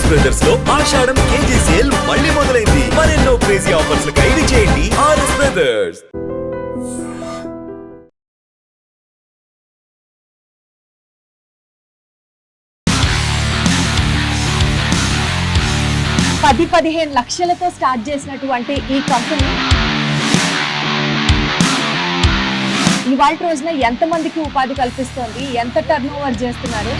RS brothers లో ఆషాఢం KG sale మళ్ళీ మొదలైంది. మరెన్నో క్రేజీ ఆఫర్స్ ఖైదీ చేయండి ఆర్ఎస్ బ్రదర్స్. $10-15 లక్షలతో స్టార్ట్ చేసినటువంటి ఈ కంపెనీ ఇవాళ రోజున ఎంతమందికి ఉపాధి కల్పిస్తోంది, ఎంత టర్న్ ఓవర్ చేస్తున్నారు?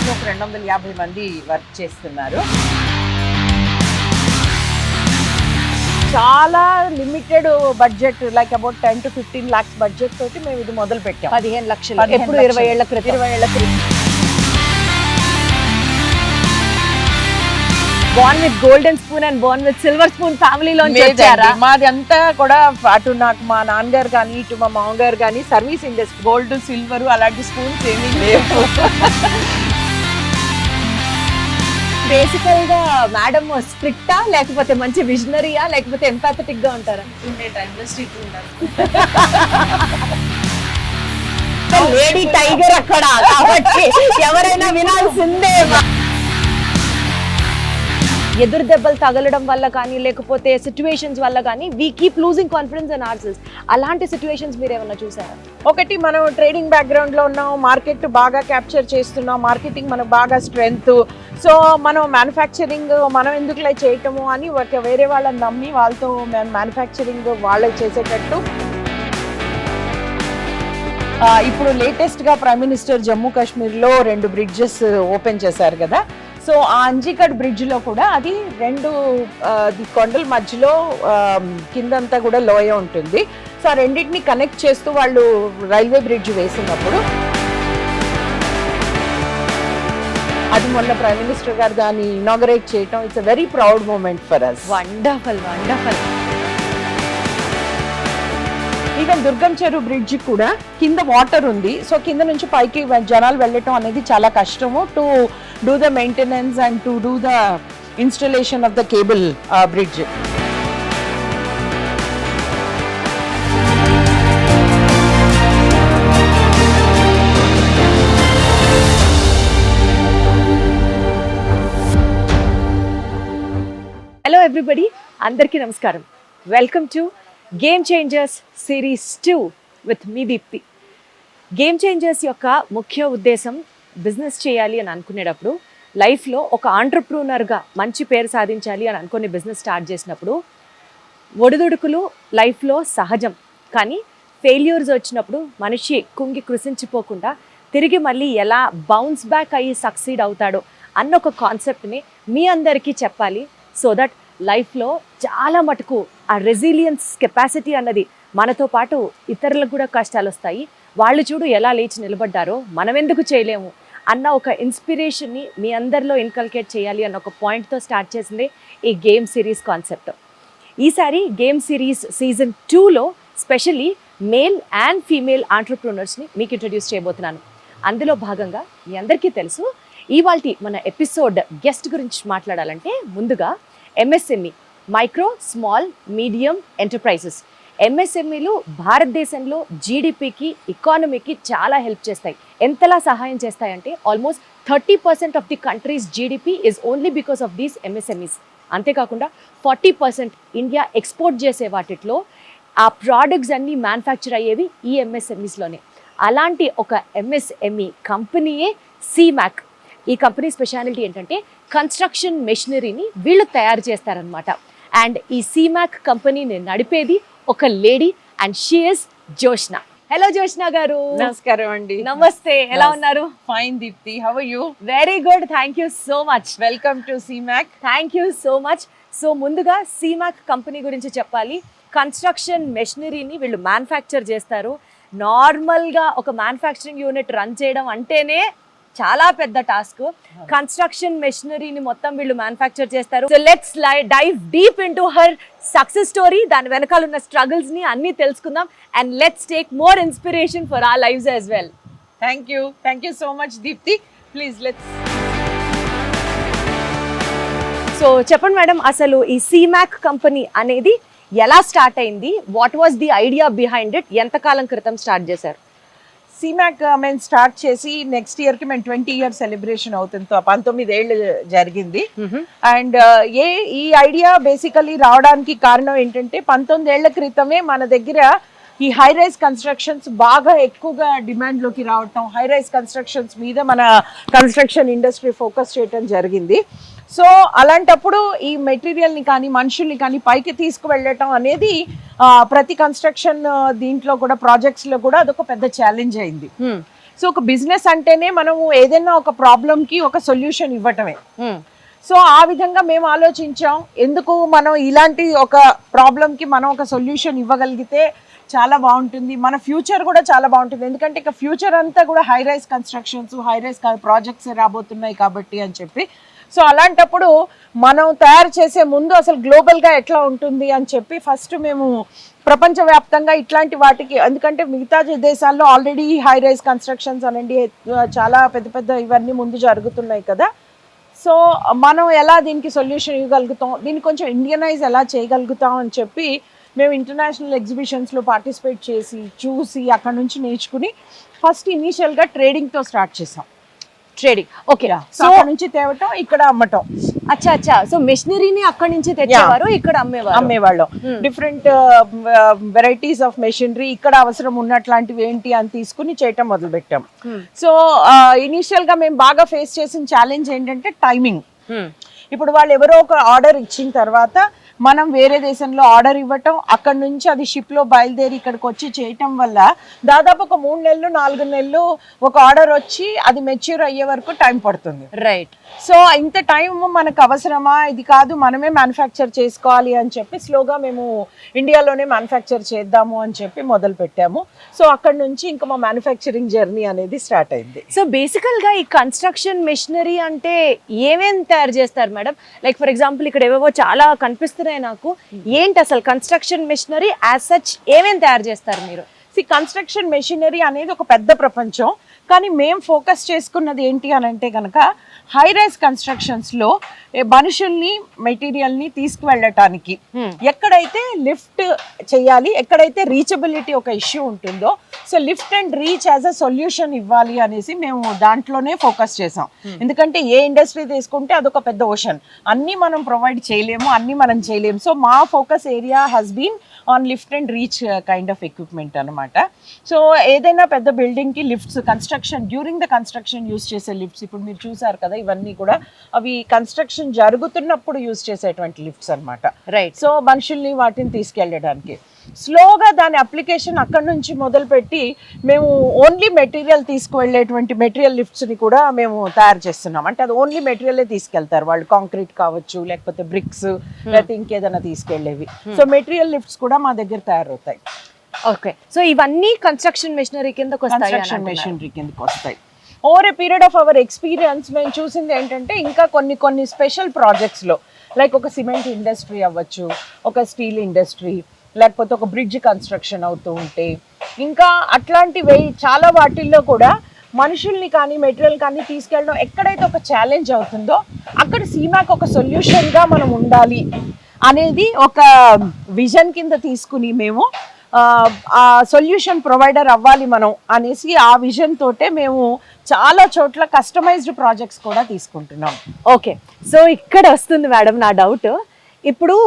250 మంది వర్క్ చేస్తున్నారు. చాలా limited budget, like about 10 to 15 lakhs budget తోటి మేము ఇది మొదలు పెట్టాం. 15 లక్షలు ఎప్పుడు 20 ఏళ్ల క్రితం. Born with golden spoon and Born with silver spoon ఫ్యామిలీలో వచ్చారా? మాది అంతా కూడా అటు నాకు మా నాన్నగారు కానీ ఇటు మా మామగారు కానీ సర్వీస్ ఇండస్ట్రీ, గోల్డ్ సిల్వర్ అలాంటి స్పూన్స్ ఏమీ లేవు. బేసికల్ గా మేడం స్ట్రిక్టా, లేకపోతే మంచి విజనరీయా, లేకపోతే ఎంపాథటిక్ గా ఉంటారా? లేడీ టైగర్ అక్కడ, కాబట్టి ఎవరైనా వినాల్సిందే. ఎదురు దెబ్బలు తగలడం వల్ల కానీ, లేకపోతే సిచ్యువేషన్స్ వల్ల కానీ we keep losing confidence in ourselves. అలాంటి సిచ్యువేషన్స్ మీరు ఏమన్నా చూసారా? ఒకటి, మనం ట్రేడింగ్ బ్యాక్గ్రౌండ్ లో ఉన్నాం, మార్కెట్ బాగా క్యాప్చర్ చేస్తున్నాం, మార్కెటింగ్ మనకు బాగా స్ట్రెంగ్త్. సో మనం మ్యానుఫ్యాక్చరింగ్ మనం ఎందుకులే చేయటము అని వేరే వాళ్ళని నమ్మి వాళ్ళతో మ్యానుఫ్యాక్చరింగ్ వాళ్ళే చేసేటట్టు. ఇప్పుడు లేటెస్ట్గా ప్రైమ్ మినిస్టర్ జమ్మూ కాశ్మీర్లో 2 బ్రిడ్జెస్ ఓపెన్ చేశారు కదా. సో ఆ అంజీగఢ్ బ్రిడ్జ్లో కూడా అది 2 కొండల మధ్యలో కిందంతా కూడా లోయ ఉంటుంది. సో ఆ రెండింటిని కనెక్ట్ చేస్తూ వాళ్ళు రైల్వే బ్రిడ్జ్ వేసినప్పుడు అది మొన్న ప్రైమ్ మినిస్టర్ గారు దాన్ని ఇనాగరేట్ చేయటం, it's a very proud moment for us. Wonderful wonderful. Even Durgam Cheruvu bridge కూడా కింద వాటర్ ఉంది. సో కింద నుంచి పైకి జనాలు వెళ్ళటం అనేది చాలా కష్టము. To do the maintenance and to do the installation of the cable bridge. Hello everybody, అందరికీ నమస్కారం. Welcome to game changers series 2 with me Deepthi. Game changers యొక్క ముఖ్య ఉద్దేశం బిజినెస్ చేయాలి అని అనుకునేటప్పుడు, లైఫ్లో ఒక ఆంటర్ప్రూనర్గా మంచి పేరు సాధించాలి అని అనుకుని బిజినెస్ స్టార్ట్ చేసినప్పుడు ఒడిదుడుకులు లైఫ్లో సహజం. కానీ ఫెయిల్యూర్స్ వచ్చినప్పుడు మనిషి కుంగి కృషించిపోకుండా తిరిగి మళ్ళీ ఎలా బౌన్స్ బ్యాక్ అయ్యి సక్సీడ్ అవుతాడో అన్న ఒక కాన్సెప్ట్ని మీ అందరికీ చెప్పాలి. సో దట్ లైఫ్లో చాలా మటుకు ఆ రెసిలియన్స్ కెపాసిటీ అన్నది మనతో పాటు ఇతరులకు కూడా కష్టాలు వస్తాయి, వాళ్ళు చూడు ఎలా లేచి నిలబడ్డారో మనం ఎందుకు చేయలేము అన్న ఒక ఇన్స్పిరేషన్ని మీ అందరిలో ఇన్కల్కేట్ చేయాలి అన్న ఒక పాయింట్తో స్టార్ట్ చేసింది ఈ గేమ్ సిరీస్ కాన్సెప్ట్. ఈసారి గేమ్ సిరీస్ సీజన్ 2లో స్పెషల్లీ మేల్ అండ్ ఫీమేల్ ఆంటర్ప్రూనర్స్ని మీకు ఇంట్రడ్యూస్ చేయబోతున్నాను. అందులో భాగంగా మీ అందరికీ తెలుసు, ఇవాల్టి మన ఎపిసోడ్ గెస్ట్ గురించి మాట్లాడాలంటే ముందుగా MSME, micro small medium enterprises. ఎంఎస్ఎంఈలు భారతదేశంలో జీడిపికి, ఎకానమీకి చాలా హెల్ప్ చేస్తాయి. ఎంతలా సహాయం చేస్తాయంటే almost 30% of the country's GDP is only because of these MSMEs. అంతేకాకుండా 40% ఇండియా ఎక్స్పోర్ట్ చేసే వాటిలో ఆ ప్రోడక్ట్స్ అన్నీ మ్యానుఫ్యాక్చర్ అయ్యేవి ఈ ఎంఎస్ఎంఈస్లోనే. అలాంటి ఒక ఎంఎస్ఎంఈ కంపెనీయే సీమాక్. ఈ కంపెనీ స్పెషాలిటీ ఏంటంటే కన్స్ట్రక్షన్ మెషినరీని వీళ్ళు తయారు చేస్తారనమాట. అండ్ ఈ సీమాక్ కంపెనీని నడిపేది ఒక lady, and she is Joshna. Hello Joshna గారు. నమస్కారం అండి. నమస్తే, ఎలా ఉన్నారు? Fine Deepti, how are you? Very good, thank you so much. Welcome to Seemac. Thank you so much. So ముందుగా సీమాక్ కంపెనీ గురించి చెప్పాలి. కన్స్ట్రక్షన్ మెషినరీని వీళ్ళు మ్యానుఫ్యాక్చర్ చేస్తారు. నార్మల్గా ఒక మ్యానుఫ్యాక్చరింగ్ యూనిట్ రన్ చేయడం అంటేనే చాలా పెద్ద టాస్క్. కన్స్ట్రక్షన్ మెషినరీని మొత్తం వీళ్ళు మ్యానుఫ్యాక్చర్ చేస్తారు. So let's dive deep into her success story, దాని వెనకాల ఉన్న స్ట్రగుల్స్ ని అన్ని తెలుసుకుందాం. And let's take more inspiration for our lives as well. Thank you so much Deepthi. Please let's. So చెప్పండి మేడం, అసలు ఈ సీమాక్ కంపెనీ అనేది ఎలా స్టార్ట్ అయింది? What was the idea behind it? ఎంతకాలం క్రితం స్టార్ట్ చేశారు? సిమాక్ మేము స్టార్ట్ చేసి నెక్స్ట్ ఇయర్ కి మేము 20 ఇయర్స్ సెలబ్రేషన్ అవుతుంది. 19 ఏళ్ళు జరిగింది. అండ్ ఈ ఐడియా బేసికలీ రావడానికి కారణం ఏంటంటే 19 ఏళ్ల క్రితమే మన దగ్గర ఈ హై రైజ్ కన్స్ట్రక్షన్స్ బాగా ఎక్కువగా డిమాండ్ లోకి రావటం, హై రైజ్ కన్స్ట్రక్షన్స్ మీద మన కన్స్ట్రక్షన్ ఇండస్ట్రీ ఫోకస్ చేయటం జరిగింది. సో అలాంటప్పుడు ఈ మెటీరియల్ని కానీ మనుషుల్ని కానీ పైకి తీసుకువెళ్ళటం అనేది ప్రతి కన్స్ట్రక్షన్ దీంట్లో కూడా ప్రాజెక్ట్స్లో కూడా అదొక పెద్ద ఛాలెంజ్ అయింది. సో ఒక బిజినెస్ అంటేనే మనము ఏదైనా ఒక ప్రాబ్లంకి ఒక సొల్యూషన్ ఇవ్వటమే. సో ఆ విధంగా మేము ఆలోచించాం, ఎందుకు మనం ఇలాంటి ఒక ప్రాబ్లంకి మనం ఒక సొల్యూషన్ ఇవ్వగలిగితే చాలా బాగుంటుంది, మన ఫ్యూచర్ కూడా చాలా బాగుంటుంది. ఎందుకంటే ఇక ఫ్యూచర్ అంతా కూడా high rise constructions, high rise projects రాబోతున్నాయి కాబట్టి అని చెప్పి. సో అలాంటప్పుడు మనం తయారు చేసే ముందు అసలు గ్లోబల్గా ఎట్లా ఉంటుంది అని చెప్పి ఫస్ట్ మేము ప్రపంచవ్యాప్తంగా ఇట్లాంటి వాటికి, ఎందుకంటే మిగతా దేశాల్లో ఆల్రెడీ హై రైజ్ కన్స్ట్రక్షన్స్ అనండి చాలా పెద్ద పెద్ద ఇవన్నీ ముందు జరుగుతున్నాయి కదా. సో మనం ఎలా దీనికి సొల్యూషన్ ఇవ్వగలుగుతాం, దీన్ని కొంచెం ఇండియనైజ్ ఎలా చేయగలుగుతాం అని చెప్పి మేము ఇంటర్నేషనల్ ఎగ్జిబిషన్స్లో పార్టిసిపేట్ చేసి చూసి అక్కడ నుంచి నేర్చుకుని ఫస్ట్ ఇనీషియల్గా ట్రేడింగ్తో స్టార్ట్ చేసాం. Trading, okay. సో అక్కడ నుంచి తేవటం, ఇక్కడ అమ్మటం. అచ్చా. సో మెషినరీని అక్కడి నుంచి తెచ్చేవారు, ఇక్కడ అమ్మేవాళ్ళం. డిఫరెంట్ వెరైటీస్ ఆఫ్ మెషినరీ ఇక్కడ అవసరం ఉన్నట్లాంటివి ఏంటి అని తీసుకుని చేయటం మొదలు పెట్టాం. సో ఇనీషియల్ గా మేము బాగా ఫేస్ చేసిన ఛాలెంజ్ ఏంటంటే టైమింగ్. ఇప్పుడు వాళ్ళు ఎవరో ఒక ఆర్డర్ ఇచ్చిన తర్వాత మనం వేరే దేశంలో ఆర్డర్ ఇవ్వటం, అక్కడ నుంచి అది షిప్లో బయలుదేరి ఇక్కడికి వచ్చి చేయటం వల్ల దాదాపు ఒక 3 నెలలు 4 నెలలు ఒక ఆర్డర్ వచ్చి అది మెచ్యూర్ అయ్యే వరకు టైం పడుతుంది. రైట్. సో ఇంత టైం మనకు అవసరమా, ఇది కాదు మనమే మ్యానుఫ్యాక్చర్ చేసుకోవాలి అని చెప్పి స్లోగా మేము ఇండియాలోనే మ్యానుఫ్యాక్చర్ చేద్దాము అని చెప్పి మొదలు పెట్టాము. సో అక్కడ నుంచి ఇంకా మా మ్యానుఫ్యాక్చరింగ్ జర్నీ అనేది స్టార్ట్ అయింది. సో బేసికల్గా ఈ కన్స్ట్రక్షన్ మెషినరీ అంటే ఏమేమి తయారు చేస్తారు మేడం? లైక్ ఫర్ ఎగ్జాంపుల్ ఇక్కడ ఏవేవో చాలా కనిపిస్తున్నాయి నాకు, ఏంటి అసలు కన్స్ట్రక్షన్ మెషినరీ యాజ్ సచ్ ఏమేమి తయారు చేస్తారు మీరు? కన్స్ట్రక్షన్ మెషినరీ అనేది ఒక పెద్ద ప్రపంచం, కానీ మేము ఫోకస్ చేసుకున్నది ఏంటి అని అంటే కనుక హై రైజ్ కన్స్ట్రక్షన్స్ లో మనుషుల్ని మెటీరియల్ని తీసుకువెళ్ళటానికి ఎక్కడైతే లిఫ్ట్ చేయాలి, ఎక్కడైతే రీచబిలిటీ ఒక ఇష్యూ ఉంటుందో, so lift and reach as a solution ఇవ్వాలి అనేసి మేము దాంట్లోనే ఫోకస్ చేసాం. ఎందుకంటే ఏ ఇండస్ట్రీ తీసుకుంటే అదొక పెద్ద ఓషన్, అన్నీ మనం ప్రొవైడ్ చేయలేము, అన్నీ మనం చేయలేము. సో మా focus area has been on lift and reach kind of equipment అనమాట. సో ఏదైనా పెద్ద బిల్డింగ్కి lifts during the construction use చేసే లిఫ్ట్స్ ఇప్పుడు మీరు చూసారు కదా, ఇవన్నీ కూడా అవి కన్స్ట్రక్షన్ జరుగుతున్నప్పుడు యూస్ చేసేటువంటి లిఫ్ట్స్ అనమాట. రైట్. సో మనుషుల్ని వాటిని తీసుకెళ్ళడానికి స్లోగా దాని అప్లికేషన్ అక్కడ నుంచి మొదలుపెట్టి మేము ఓన్లీ మెటీరియల్ తీసుకువెళ్ళేటువంటి మెటీరియల్ లిఫ్ట్స్ని కూడా మేము తయారు చేస్తున్నాం. అంటే అది ఓన్లీ మెటీరియలే తీసుకెళ్తారు వాళ్ళు, కాంక్రీట్ కావచ్చు, లేకపోతే బ్రిక్స్, లేకపోతే ఇంకేదైనా తీసుకెళ్లేవి. సో మెటీరియల్ లిఫ్ట్స్ కూడా మా దగ్గర తయారవుతాయి. ఓకే. సో ఇవన్నీ కన్స్ట్రక్షన్ మెషినరీ కిందకి వస్తాయి. Over a period of our experience మేము చూసింది ఏంటంటే ఇంకా కొన్ని స్పెషల్ ప్రాజెక్ట్స్లో, లైక్ ఒక సిమెంట్ ఇండస్ట్రీ అవ్వచ్చు, ఒక స్టీల్ ఇండస్ట్రీ, లేకపోతే ఒక బ్రిడ్జ్ కన్స్ట్రక్షన్ అవుతూ ఉంటే, ఇంకా అట్లాంటివి చాలా వాటిల్లో కూడా మనుషుల్ని కానీ మెటీరియల్ కానీ తీసుకెళ్ళడం ఎక్కడైతే ఒక ఛాలెంజ్ అవుతుందో అక్కడ సీమాక్ ఒక సొల్యూషన్గా మనం ఉండాలి అనేది ఒక విజన్ కింద తీసుకుని మేము ఆ సొల్యూషన్ ప్రొవైడర్ అవ్వాలి మనం అనేసి ఆ విజన్ తోటే మేము చాలా చోట్ల కస్టమైజ్డ్ ప్రాజెక్ట్స్ కూడా తీసుకుంటున్నాం. ఓకే. సో ఇక్కడ వస్తుంది మేడం నా డౌట్. ఇప్పుడు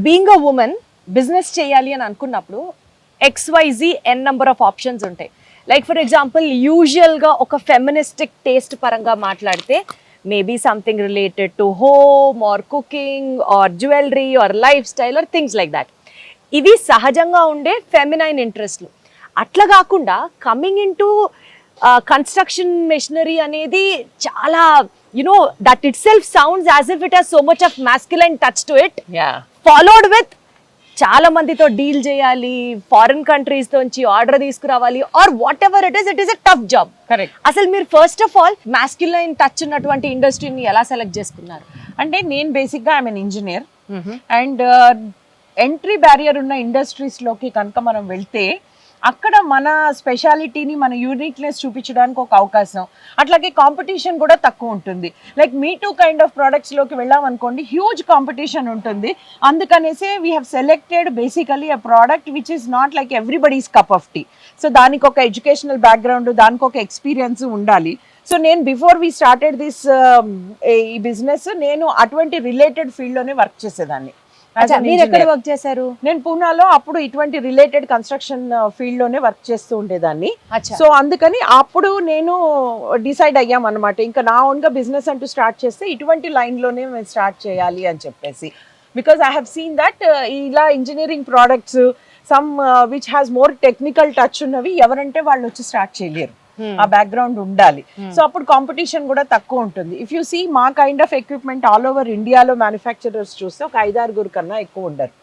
బీయింగ్ అ ఉమెన్ బిజినెస్ చేయాలి అని అనుకున్నప్పుడు XYZ n number of options ఉంటాయి. లైక్ ఫర్ ఎగ్జాంపుల్ యూజువల్గా ఒక ఫెమినిస్టిక్ టేస్ట్ పరంగా మాట్లాడితే maybe something related to home or cooking or jewellery or lifestyle or things like that. ఇవి సహజంగా ఉండే ఫెమినైన్ ఇంట్రెస్ట్లు. అట్లా కాకుండా coming in to construction machinery అనేది చాలా that itself sounds as if it has so much of masculine touch to it, followed with చాలా మందితో డీల్ చేయాలి, ఫారిన్ కంట్రీస్ తోంచి ఆర్డర్ తీసుకురావాలి, or whatever it is a tough job. Correct. అసలు మీరు first of all masculine touch ఉన్నటువంటి ఇండస్ట్రీని ఎలా select చేసుకున్నారు? అంటే నేను బేసిక్గా I'm an engineer and entry barrier ఉన్న ఇండస్ట్రీస్లోకి కనుక మనం వెళ్తే అక్కడ మన స్పెషాలిటీని మన యూనిక్నెస్ చూపించడానికి ఒక అవకాశం, అట్లాగే కాంపిటీషన్ కూడా తక్కువ ఉంటుంది. Like me too kind of ప్రోడక్ట్స్లోకి వెళ్ళాం అనుకోండి, హ్యూజ్ కాంపిటీషన్ ఉంటుంది. అందుకనేసే we have selected basically a product which is not like everybody's cup of tea. So దానికి ఒక ఎడ్యుకేషనల్ బ్యాక్గ్రౌండ్, దానికి ఒక ఎక్స్పీరియన్స్ ఉండాలి. సో నేను బిఫోర్ వీ స్టార్టెడ్ దిస్ ఈ బిజినెస్, నేను అటువంటి రిలేటెడ్ ఫీల్డ్లోనే వర్క్ చేసేదాన్ని. మీరు ఎక్కడ వర్క్ చేశారు? నేను పూనాలో అప్పుడు ఇటువంటి రిలేటెడ్ కన్స్ట్రక్షన్ ఫీల్డ్ లోనే వర్క్ చేస్తూ ఉండేదాన్ని. సో అందుకని అప్పుడు నేను డిసైడ్ అయ్యాం అనమాట, ఇంకా నా ఓన్ గా బిజినెస్ అంటూ స్టార్ట్ చేస్తే ఇటువంటి లైన్ లోనే మేము స్టార్ట్ చేయాలి అని చెప్పేసి. Because I have seen that ఇలా engineering products some which has more technical touch ఉన్నవి ఎవరంటే వాళ్ళు వచ్చి స్టార్ట్ చేయలేరు, ఆ బ్యాక్గ్రౌండ్ ఉండాలి. సో అప్పుడు కాంపిటీషన్ కూడా తక్కువ ఉంటుంది. ఇఫ్ యూ సీ మా kind of equipment all over ఇండియాలో మ్యానుఫ్యాక్చరర్స్ చూస్తే ఒక 5-6 కన్నా ఎక్కువ ఉండరు.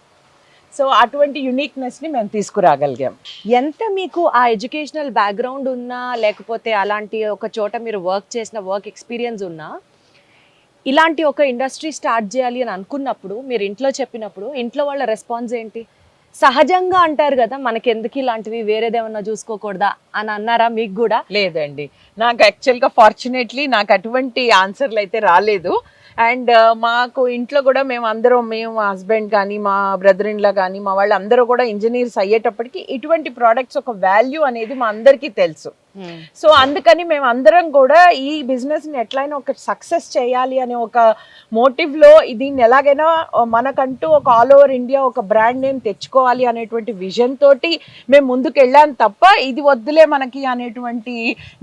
సో అటువంటి యునిక్నెస్ ని మేము తీసుకురాగలిగాం. ఎంత మీకు ఆ ఎడ్యుకేషనల్ బ్యాక్గ్రౌండ్ ఉన్నా, లేకపోతే అలాంటి ఒక చోట మీరు వర్క్ చేసిన వర్క్ ఎక్స్పీరియన్స్ ఉన్నా, ఇలాంటి ఒక ఇండస్ట్రీ స్టార్ట్ చేయాలి అని అనుకున్నప్పుడు, మీరు ఇంట్లో చెప్పినప్పుడు ఇంట్లో వాళ్ళ రెస్పాన్స్ ఏంటి? సహజంగా అంటారు కదా, మనకి ఎందుకు ఇలాంటివి, వేరేదేమన్నా చూసుకోకూడదా అని అన్నారా మీకు కూడా? లేదండి, నాకు యాక్చువల్గా ఫార్చునేట్లీ నాకు అటువంటి ఆన్సర్లు అయితే రాలేదు. అండ్ మాకు ఇంట్లో కూడా మేము మా హస్బెండ్ కానీ, మా బ్రదర్ ఇన్ లా కానీ, మా వాళ్ళు అందరూ కూడా ఇంజనీర్స్ అయ్యేటప్పటికి ఇటువంటి ప్రోడక్ట్స్ ఒక వాల్యూ అనేది మా అందరికీ తెలుసు. సో అందుకని మేము అందరం కూడా ఈ బిజినెస్ ని ఎట్లయినా ఒక సక్సెస్ చేయాలి అనే ఒక మోటివ్ లో, దీన్ని ఎలాగైనా మనకంటూ ఒక ఆల్ ఓవర్ ఇండియా ఒక బ్రాండ్ నేమ్ తెచ్చుకోవాలి అనేటువంటి విజన్ తోటి మేము ముందుకు వెళ్ళాం తప్ప, ఇది వద్దులే మనకి అనేటువంటి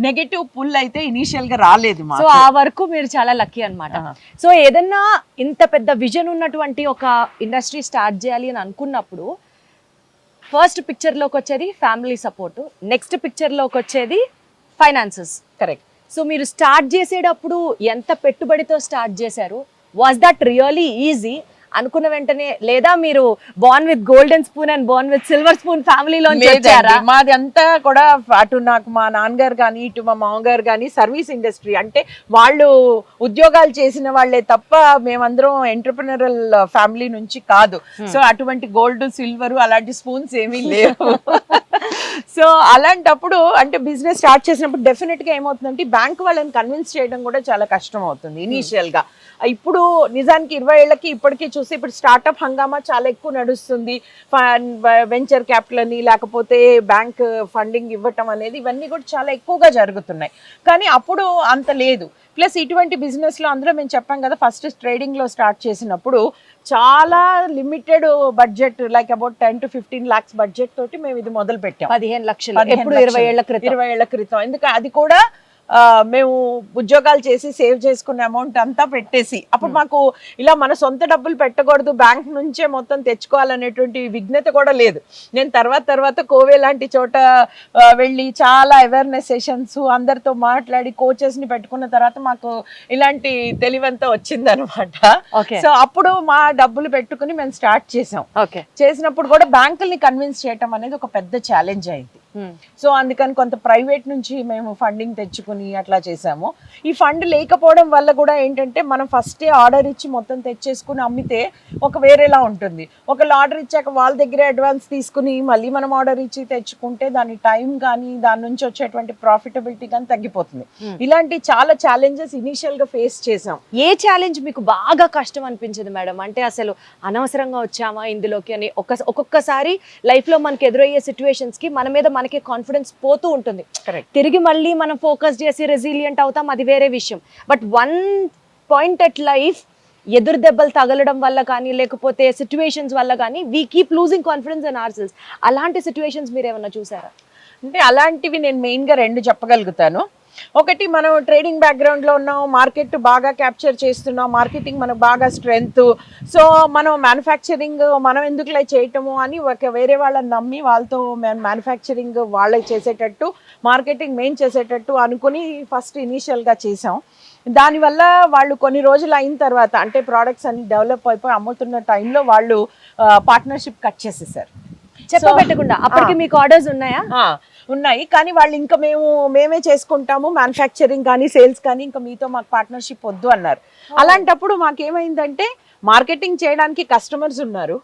నెగటివ్ పుల్ అయితే ఇనీషియల్ గా రాలేదు. సో ఆ వరకు మీరు చాలా లక్కీ అన్నమాట. సో ఏదన్నా ఇంత పెద్ద విజన్ ఉన్నటువంటి ఒక ఇండస్ట్రీ స్టార్ట్ చేయాలి అని అనుకున్నప్పుడు, ఫస్ట్ పిక్చర్లోకి వచ్చేది ఫ్యామిలీ సపోర్ట్, నెక్స్ట్ పిక్చర్లోకి వచ్చేది ఫైనాన్సెస్. కరెక్ట్. సో మీరు స్టార్ట్ చేసేటప్పుడు ఎంత పెట్టుబడితో స్టార్ట్ చేశారు? వాజ్ దట్ రియలీ ఈజీ అనుకున్న వెంటనే, లేదా మీరు Born with golden spoon and Born with silver spoon ఫ్యామిలీలో వచ్చారా? మాది అంతా కూడా అటు నాకు మా నాన్నగారు కానీ, ఇటు మా మామగారు కానీ సర్వీస్ ఇండస్ట్రీ, అంటే వాళ్ళు ఉద్యోగాలు చేసిన వాళ్ళే తప్ప మేమందరం ఎంటర్ప్రినరల్ ఫ్యామిలీ నుంచి కాదు. సో అటువంటి గోల్డ్ సిల్వర్ అలాంటి స్పూన్స్ ఏమీ లేవు. సో అలాంటప్పుడు అంటే బిజినెస్ స్టార్ట్ చేసినప్పుడు డెఫినెట్ గా ఏమవుతుందంటే బ్యాంక్ వాళ్ళని కన్విన్స్ చేయడం కూడా చాలా కష్టం అవుతుంది ఇనీషియల్ గా. ఇప్పుడు నిజానికి 20 ఏళ్ళకి ఇప్పటికీ చూస్తే ఇప్పుడు స్టార్ట్అప్ హంగామా చాలా ఎక్కువ నడుస్తుంది. వెంచర్ క్యాపిటల్ అని, లేకపోతే బ్యాంక్ ఫండింగ్ ఇవ్వటం అనేది, ఇవన్నీ కూడా చాలా ఎక్కువగా జరుగుతున్నాయి. కానీ అప్పుడు అంత లేదు. ప్లస్ ఇటువంటి బిజినెస్ లో అందులో మేము చెప్పాం కదా, ఫస్ట్ ట్రేడింగ్ లో స్టార్ట్ చేసినప్పుడు చాలా limited budget, like about 10 to 15 lakhs budget తోటి మేము ఇది మొదలు పెట్టాం. 15 లక్షలు ఎప్పుడు 20 ఏళ్ల క్రితం. ఎందుకంటే అది కూడా మేము ఉద్యోగాలు చేసి సేవ్ చేసుకున్న అమౌంట్ అంతా పెట్టేసి, అప్పుడు మాకు ఇలా మన సొంత డబ్బులు పెట్టకూడదు, బ్యాంక్ నుంచే మొత్తం తెచ్చుకోవాలనేటువంటి విఘ్నత కూడా లేదు. నేను తర్వాత కోవే లాంటి చోట వెళ్ళి చాలా అవేర్నెస్ సెషన్స్ అందరితో మాట్లాడి కోచెస్ని పెట్టుకున్న తర్వాత మాకు ఇలాంటి తెలివంతా వచ్చిందనమాట. సో అప్పుడు మా డబ్బులు పెట్టుకుని మేము స్టార్ట్ చేసాం. చేసినప్పుడు కూడా బ్యాంకుల్ని కన్విన్స్ చేయటం అనేది ఒక పెద్ద ఛాలెంజ్ అయింది. సో అందుకని కొంత ప్రైవేట్ నుంచి మేము ఫండింగ్ తెచ్చుకుని అట్లా చేసాము. ఈ ఫండ్ లేకపోవడం వల్ల కూడా ఏంటంటే, మనం ఫస్టే ఆర్డర్ ఇచ్చి మొత్తం తెచ్చేసుకుని అమ్మితే ఒక వేరేలా ఉంటుంది. ఒకళ్ళు ఆర్డర్ ఇచ్చాక వాళ్ళ దగ్గరే అడ్వాన్స్ తీసుకుని మళ్ళీ మనం ఆర్డర్ ఇచ్చి తెచ్చుకుంటే దాని టైం కానీ, దాని నుంచి వచ్చేటువంటి ప్రాఫిటబిలిటీ కానీ తగ్గిపోతుంది. ఇలాంటి చాలా ఛాలెంజెస్ ఇనీషియల్ గా ఫేస్ చేసాం. ఏ ఛాలెంజ్ మీకు బాగా కష్టం అనిపించింది మేడం? అంటే అసలు అనవసరంగా వచ్చామా ఇందులోకి అని ఒక్కొక్కసారి లైఫ్ లో మనకి ఎదురయ్యే సిచ్యువేషన్స్ కి మన మీద మనకి కాన్ఫిడెన్స్ పోతూ ఉంటుంది. తిరిగి మళ్ళీ మనం ఫోకస్ చేసి రెసిలియంట్ అవుతాం, అది వేరే విషయం. But one point at life ఎదురు దెబ్బలు తగలడం వల్ల కానీ, లేకపోతే సిచ్యువేషన్స్ వల్ల కానీ, we keep losing confidence in our cells. అలాంటి సిచ్యువేషన్స్ మీరు ఏమన్నా చూసారా? అంటే అలాంటివి నేను మెయిన్గా 2 చెప్పగలుగుతాను. ఒకటి, మనం ట్రేడింగ్ బ్యాక్గ్రౌండ్లో ఉన్నాం, మార్కెట్ బాగా క్యాప్చర్ చేస్తున్నాం, మార్కెటింగ్ మనకు బాగా స్ట్రెంగ్త్. సో మనం మ్యానుఫ్యాక్చరింగ్ మనం ఎందుకులా చేయటము అని వేరే వాళ్ళని నమ్మి వాళ్ళతో మ్యానుఫ్యాక్చరింగ్ వాళ్ళకి చేసేటట్టు, మార్కెటింగ్ మెయిన్ చేసేటట్టు అనుకుని ఫస్ట్ ఇనీషియల్గా చేసాం. దానివల్ల వాళ్ళు కొన్ని రోజులు అయిన తర్వాత, అంటే ప్రోడక్ట్స్ అన్ని డెవలప్ అయిపోయి అమ్ముతున్న టైంలో వాళ్ళు పార్ట్నర్షిప్ కట్ చేసేసారు. చెప్పబెట్టకుండా. అప్పటికి మీకు ఆర్డర్స్ ఉన్నాయా? ఉన్నాయి, కానీ వాళ్ళు ఇంకా మేమే చేసుకుంటాము మ్యానుఫ్యాక్చరింగ్ కానీ సేల్స్ కానీ, ఇంకా మీతో మాకు పార్ట్నర్షిప్ వద్దు అన్నారు. అలాంటప్పుడు మాకేమైందంటే, మార్కెటింగ్ చేయడానికి కస్టమర్స్ ఉన్నారు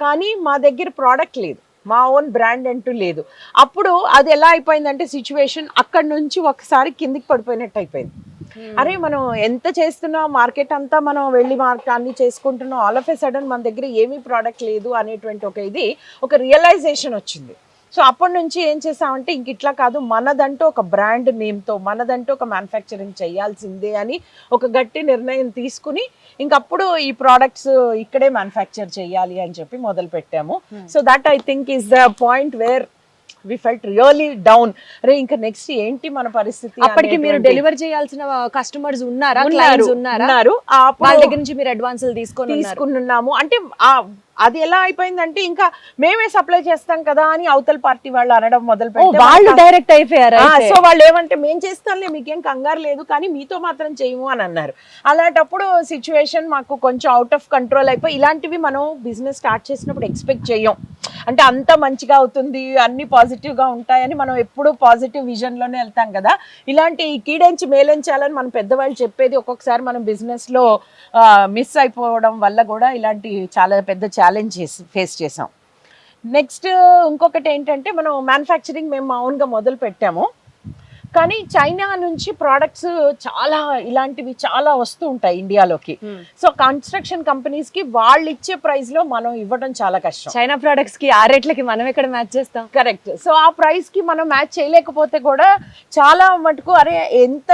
కానీ మా దగ్గర ప్రోడక్ట్ లేదు. మా ఓన్ బ్రాండ్ అంటూ లేదు. అప్పుడు అది ఎలా అయిపోయిందంటే సిచ్యువేషన్ అక్కడ నుంచి ఒకసారి కిందికి పడిపోయినట్టు అయిపోయింది. అరే మనం ఎంత చేస్తున్నాం, మార్కెట్ అంతా మనం వెళ్ళి అన్ని చేసుకుంటున్నాం, ఆల్ ఆఫ్ ఎ సడన్ మన దగ్గర ఏమీ ప్రోడక్ట్ లేదు అనేటువంటి ఒక రియలైజేషన్ వచ్చింది. సో అప్పటి నుంచి ఏం చేసామంటే ఇంక ఇట్లా కాదు, మనదంటూ ఒక బ్రాండ్ నేమ్తో మనదంటూ ఒక మ్యానుఫ్యాక్చరింగ్ చేయాల్సిందే అని ఒక గట్టి నిర్ణయం తీసుకుని ఇంకప్పుడు ఈ ప్రోడక్ట్స్ ఇక్కడే మ్యానుఫ్యాక్చర్ చేయాలి అని చెప్పి మొదలు పెట్టాము. So that I think is the point where we felt really down. అరే ఇంకా నెక్స్ట్ ఏంటి మన పరిస్థితి. అప్పటికి మీరు డెలివర్ చేయాల్సిన కస్టమర్స్ ఉన్నారా, క్లయింట్స్ ఉన్నారు, వాళ్ళ దగ్గర నుంచి మీరు అడ్వాన్సులు తీసుకున్నాము. అంటే అది ఎలా అయిపోయిందంటే ఇంకా మేమే సప్లై చేస్తాం కదా అని అవతల పార్టీ వాళ్ళు అనడం మొదలు పెట్టారు. వాళ్ళు డైరెక్ట్ అయిపోయారు. సో వాళ్ళు ఏమంటే మేం చేస్తాంలే, మీకేం కంగారు లేదు, కానీ మీతో మాత్రం చేయము అని అన్నారు. అలాంటప్పుడు సిచ్యువేషన్ మాకు కొంచెం అవుట్ ఆఫ్ కంట్రోల్ అయిపోయి, ఇలాంటివి మనం బిజినెస్ స్టార్ట్ చేసినప్పుడు ఎక్స్పెక్ట్ చేయం. అంటే అంత మంచిగా అవుతుంది, అన్ని పాజిటివ్గా ఉంటాయని మనం ఎప్పుడూ పాజిటివ్ విజన్లోనే వెళ్తాం కదా. ఇలాంటి కీడెంచి మేలెంచాలని మన పెద్దవాళ్ళు చెప్పేది ఒక్కొక్కసారి మనం బిజినెస్లో మిస్ అయిపోవడం వల్ల కూడా ఇలాంటి చాలా పెద్ద ఛాలెంజ్ ఫేస్ చేసాం. నెక్స్ట్ ఇంకొకటి ఏంటంటే మనం మ్యానుఫ్యాక్చరింగ్ మేము మామూలుగా మొదలు పెట్టాము, కానీ చైనా నుంచి ప్రోడక్ట్స్ చాలా ఇలాంటివి చాలా వస్తూ ఉంటాయి ఇండియాలోకి. సో కన్స్ట్రక్షన్ కంపెనీస్ కి వాళ్ళు ఇచ్చే ప్రైస్ లో మనం ఇవ్వడం చాలా కష్టం. చైనా ప్రొడక్ట్స్ కి ఆ రేట్లకి మనం ఎక్కడ మ్యాచ్ చేస్తాం? కరెక్ట్. సో ఆ ప్రైస్ కి మనం మ్యాచ్ చేయలేకపోతే కూడా చాలా మటుకు అరే ఎంత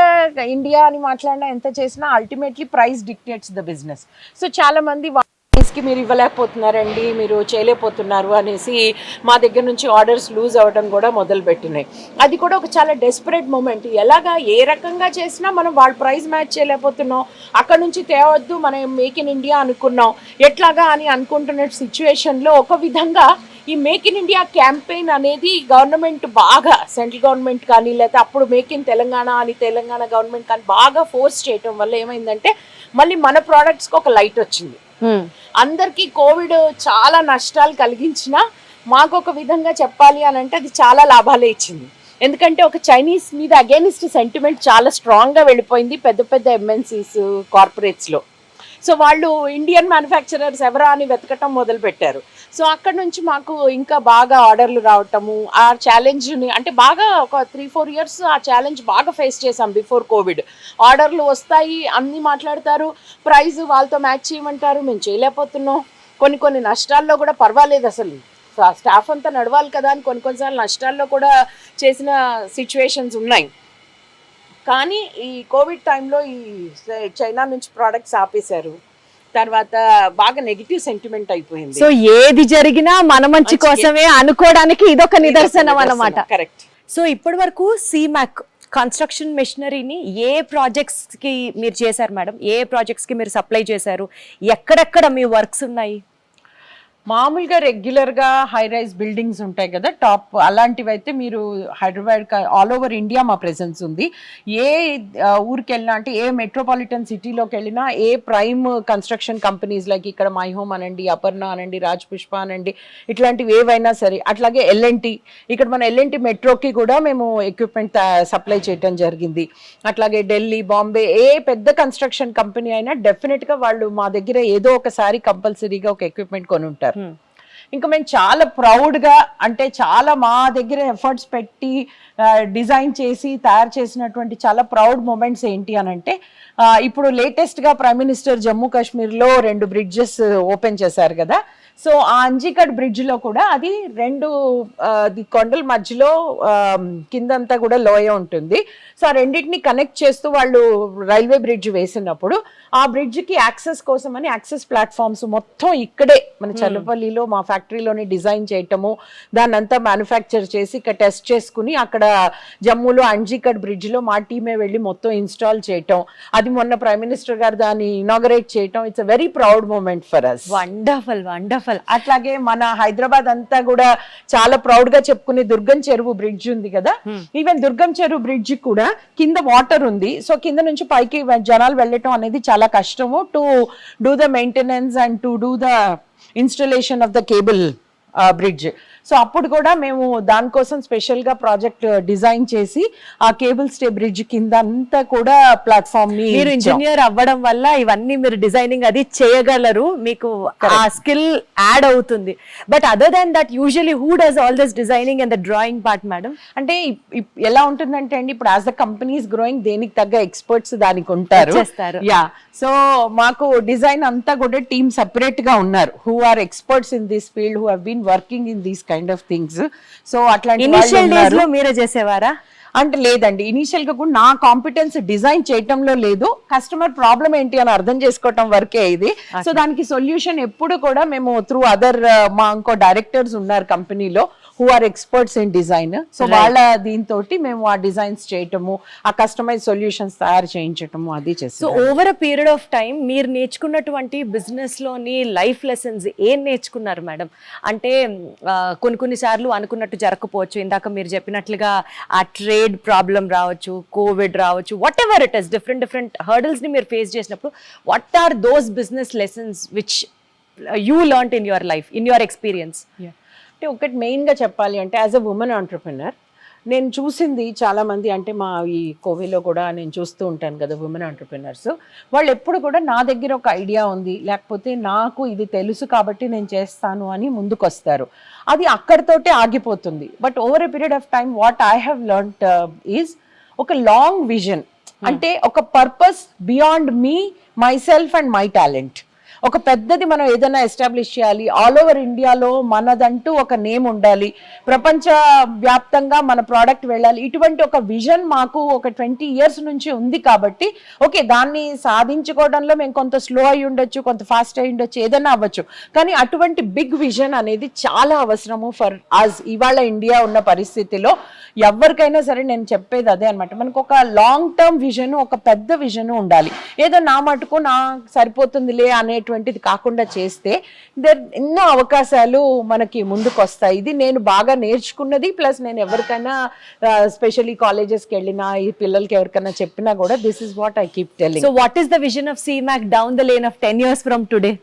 ఇండియా అని మాట్లాడినా ఎంత చేసినా ultimately price dictates the business. So చాలా మంది కి మీరు ఇవ్వలేకపోతున్నారండి, మీరు చేయలేకపోతున్నారు అనేసి మా దగ్గర నుంచి ఆర్డర్స్ లూజ్ అవ్వడం కూడా మొదలు పెట్టినాయి. అది కూడా ఒక చాలా డెస్పరేట్ మూమెంట్. ఎలాగా ఏ రకంగా చేసినా మనం వాళ్ళ ప్రైస్ మ్యాచ్ చేయలేకపోతున్నాం, అక్కడ నుంచి తేవద్దు మనం మేక్ ఇన్ ఇండియా అనుకున్నాం, ఎట్లాగా అని అనుకుంటున్న సిచ్యువేషన్లో ఒక విధంగా ఈ మేక్ ఇన్ ఇండియా క్యాంపెయిన్ అనేది గవర్నమెంట్ బాగా, సెంట్రల్ గవర్నమెంట్ కానీ లేకపోతే అప్పుడు మేక్ ఇన్ తెలంగాణ అని తెలంగాణ గవర్నమెంట్ కానీ బాగా ఫోర్స్ చేయటం వల్ల ఏమైందంటే మళ్ళీ మన ప్రోడక్ట్స్కి ఒక లైట్ వచ్చింది. అందరికీ కోవిడ్ చాలా నష్టాలు కలిగించినా మాకు ఒక విధంగా చెప్పాలి అని అంటే అది చాలా లాభాలే ఇచ్చింది. ఎందుకంటే ఒక చైనీస్ మీద అగైనిస్ట్ సెంటిమెంట్ చాలా స్ట్రాంగ్గా వెళ్ళిపోయింది పెద్ద పెద్ద ఎంఎన్సీస్ కార్పొరేట్స్లో. సో వాళ్ళు ఇండియన్ మ్యానుఫ్యాక్చరర్స్ ఎవరా అని వెతకటం మొదలు పెట్టారు. సో అక్కడ నుంచి మాకు ఇంకా బాగా ఆర్డర్లు రావటము, ఆ ఛాలెంజ్ని అంటే బాగా ఒక 3-4 years ఆ ఛాలెంజ్ బాగా ఫేస్ చేసాం. బిఫోర్ కోవిడ్ ఆర్డర్లు వస్తాయి, అన్నీ మాట్లాడతారు, ప్రైస్ వాళ్ళతో మ్యాచ్ చేయమంటారు, మేము చేయలేకపోతున్నాం. కొన్ని నష్టాల్లో కూడా పర్వాలేదు, అసలు స్టాఫ్ అంతా నడవాలి కదా అని కొన్నిసార్లు నష్టాల్లో కూడా చేసిన సిచ్యువేషన్స్ ఉన్నాయి. కానీ ఈ కోవిడ్ టైంలో ఈ చైనా నుంచి ప్రోడక్ట్స్ ఆపేశారు, తర్వాత బాగా నెగిటివ్ సెంటిమెంట్ అయిపోయింది. సో ఏది జరిగినా మన మంచి కోసమే అనుకోవడానికి ఇదొక నిదర్శనం అన్నమాట. కరెక్ట్. సో ఇప్పటి వరకు సీమాక్ కన్స్ట్రక్షన్ మెషినరీని ఏ ప్రాజెక్ట్స్ కి మీరు చేశారు మేడం? ఏ ప్రాజెక్ట్స్ కి మీరు సప్లై చేశారు? ఎక్కడెక్కడ మీ వర్క్స్ ఉన్నాయి? మామూలుగా రెగ్యులర్గా హై రైజ్ బిల్డింగ్స్ ఉంటాయి కదా టాప్, అలాంటివి అయితే మీరు హైదరాబాద్ ఆల్ ఓవర్ ఇండియా మా ప్రెజెన్స్ ఉంది. ఏ ఊరికి వెళ్ళినా అంటే ఏ మెట్రోపాలిటన్ సిటీలోకి వెళ్ళినా ఏ ప్రైమ్ కన్స్ట్రక్షన్ కంపెనీస్ లైక్ ఇక్కడ మై హోమ్ అనండి, అపర్ణ అనండి, రాజ్ పుష్ప అనండి, ఇట్లాంటివి ఏవైనా సరే, అట్లాగే ఎల్ఎన్టీ, ఇక్కడ మన ఎల్ఎన్టీ మెట్రోకి కూడా మేము ఎక్విప్మెంట్ సప్లై చేయడం జరిగింది. అట్లాగే ఢిల్లీ, బాంబే ఏ పెద్ద కన్స్ట్రక్షన్ కంపెనీ అయినా డెఫినెట్గా వాళ్ళు మా దగ్గర ఏదో ఒకసారి కంపల్సరీగా ఒక ఎక్విప్మెంట్ కొని ఉంటారు. ఇంకా మేము చాలా ప్రౌడ్గా అంటే చాలా మా దగ్గర ఎఫర్ట్స్ పెట్టి డిజైన్ చేసి తయారు చేసినటువంటి చాలా ప్రౌడ్ మూమెంట్స్ ఏంటి అని అంటే, ఇప్పుడు లేటెస్ట్గా ప్రైమ్ మినిస్టర్ జమ్మూ కాశ్మీర్లో 2 బ్రిడ్జెస్ ఓపెన్ చేశారు కదా. సో ఆ అంజికట్ బ్రిడ్జ్లో కూడా అది 2 కొండల మధ్యలో కిందంతా కూడా లోయ ఉంటుంది. సో ఆ రెండింటిని కనెక్ట్ చేస్తూ వాళ్ళు రైల్వే బ్రిడ్జ్ వేసినప్పుడు ఆ బ్రిడ్జ్కి యాక్సెస్ కోసం అని యాక్సెస్ ప్లాట్ఫామ్స్ మొత్తం ఇక్కడే మన చల్లపల్లిలో మా ఫ్యాక్టరీలోనే డిజైన్ చేయటము, దాన్ని అంతా మ్యానుఫ్యాక్చర్ చేసి ఇక్కడ టెస్ట్ చేసుకుని అక్కడ జమ్మూలో అంజికట్ బ్రిడ్జ్లో మా టీమే వెళ్ళి మొత్తం ఇన్స్టాల్ చేయటం, అది మొన్న ప్రైమ్ మినిస్టర్ గారు దాన్ని ఇనాగరేట్ చేయటం. It's a very proud moment for us. Wonderful wonderful. అట్లాగే మన హైదరాబాద్ అంతా కూడా చాలా ప్రౌడ్ గా చెప్పుకునే దుర్గం చెరువు బ్రిడ్జ్ ఉంది కదా, ఈవెన్ దుర్గం చెరువు బ్రిడ్జ్ కూడా కింద వాటర్ ఉంది. సో కింద నుంచి పైకి జనాలు వెళ్ళటం అనేది చాలా కష్టము to do the maintenance and to do the installation of the cable bridge. So అప్పుడు కూడా మేము దానికోసం స్పెషల్ గా ప్రాజెక్ట్ డిజైన్ చేసి ఆ కేబుల్ స్టే బ్రిడ్జ్ కింద అంతా కూడా ప్లాట్ఫామ్ ని మీరు ఇంజనీర్ అవ్వడం వల్ల ఇవన్నీ మీరు డిజైనింగ్ అది చేయగలరు, మీకు ఆ స్కిల్ యాడ్ అవుతుంది. But other than that usually who does all this designing and the drawing part madam? అంటే ఎలా ఉంటుందంటే అండి, ఇప్పుడు యాజ్ ద కంపెనీస్ గ్రోయింగ్ దేనికి తగ్గ ఎక్స్పర్ట్స్ దానికి ఉంటారు. యా, సో మాకు డిజైన్ అంతా కూడా టీమ్ సెపరేట్ గా ఉన్నారు, who are experts in this field, who have been working in these kind of things. So అట్లాంటి ఇనిషియల్ డేస్ లో మీరే చేసేవారా? అంటే లేదండి, ఇనిషియల్ గా కూడా నా కాంపిటెన్స్ డిజైన్ చేయటంలో లేదు, కస్టమర్ ప్రాబ్లం ఏంటి అని అర్థం చేసుకోవటం వరకే ఇది. సో దానికి సొల్యూషన్ ఎప్పుడు కూడా మేము త్రూ అదర్ మా ఇంకో డైరెక్టర్స్ ఉన్నారు కంపెనీలో who are experts in design. So వాళ్ళ దీంతో మేము ఆ డిజైన్స్ చేయటము, ఆ కస్టమైజ్ సొల్యూషన్స్ తయారు చేయించటము అది చేస్తాం. So over a period of time మీరు నేర్చుకున్నటువంటి బిజినెస్ లోని లైఫ్ లెసన్స్ ఏం నేర్చుకున్నారు మేడం? అంటే కొన్ని సార్లు అనుకున్నట్టు జరగకపోవచ్చు, ఇందాక మీరు చెప్పినట్లుగా ఆ ట్రేడ్ ప్రాబ్లం రావచ్చు, కోవిడ్ రావచ్చు, whatever it is, different hurdles ని మీరు ఫేస్ చేసినప్పుడు what are those business lessons which you learned in your life, in your experience? అంటే ఒకటి మెయిన్గా చెప్పాలి అంటే యాజ్ అ ఉమెన్ ఆంటర్ప్రినర్ నేను చూసింది చాలా మంది, అంటే మా ఈ కోవిలో కూడా నేను చూస్తూ ఉంటాను కదా ఉమెన్ ఆంటర్ప్రినర్స్, వాళ్ళు ఎప్పుడు కూడా నా దగ్గర ఒక ఐడియా ఉంది, లేకపోతే నాకు ఇది తెలుసు కాబట్టి నేను చేస్తాను అని ముందుకు వస్తారు. అది అక్కడితోటే ఆగిపోతుంది. But over a period of time what I have learned is ఒక లాంగ్ విజన్, అంటే ఒక purpose beyond me, my self and my talent. ఒక పెద్దది మనం ఏదైనా ఎస్టాబ్లిష్ చేయాలి, ఆల్ ఓవర్ ఇండియాలో మనదంటూ ఒక నేమ్ ఉండాలి, ప్రపంచ వ్యాప్తంగా మన ప్రోడక్ట్ వెళ్ళాలి, ఇటువంటి ఒక విజన్ మాకు ఒక 20 years నుంచి ఉంది. కాబట్టి ఓకే, దాన్ని సాధించుకోవడంలో మేము కొంత స్లో అయి ఉండొచ్చు, కొంత ఫాస్ట్ అయి ఉండొచ్చు, ఏదైనా అవ్వచ్చు, కానీ అటువంటి బిగ్ విజన్ అనేది చాలా అవసరము ఫర్ అస్. ఇవాళ ఇండియా ఉన్న పరిస్థితిలో ఎవరికైనా సరే నేను చెప్పేది అదే అనమాట, మనకు ఒక లాంగ్ టర్మ్ విజన్, ఒక పెద్ద విజన్ ఉండాలి. ఏదో నా మటుకు నా సరిపోతుందిలే అనేటువంటిది కాకుండా చేస్తే ఎన్నో అవకాశాలు మనకి ముందుకు వస్తాయి. ఇది నేను బాగా నేర్చుకున్నది, ప్లస్ నేను ఎవరికైనా స్పెషల్లీ కాలేజెస్కి వెళ్ళినా, ఈ పిల్లలకి ఎవరికైనా చెప్పినా కూడా this is what I keep telling. So what is the vision of Seemac down the lane of 10 years from today?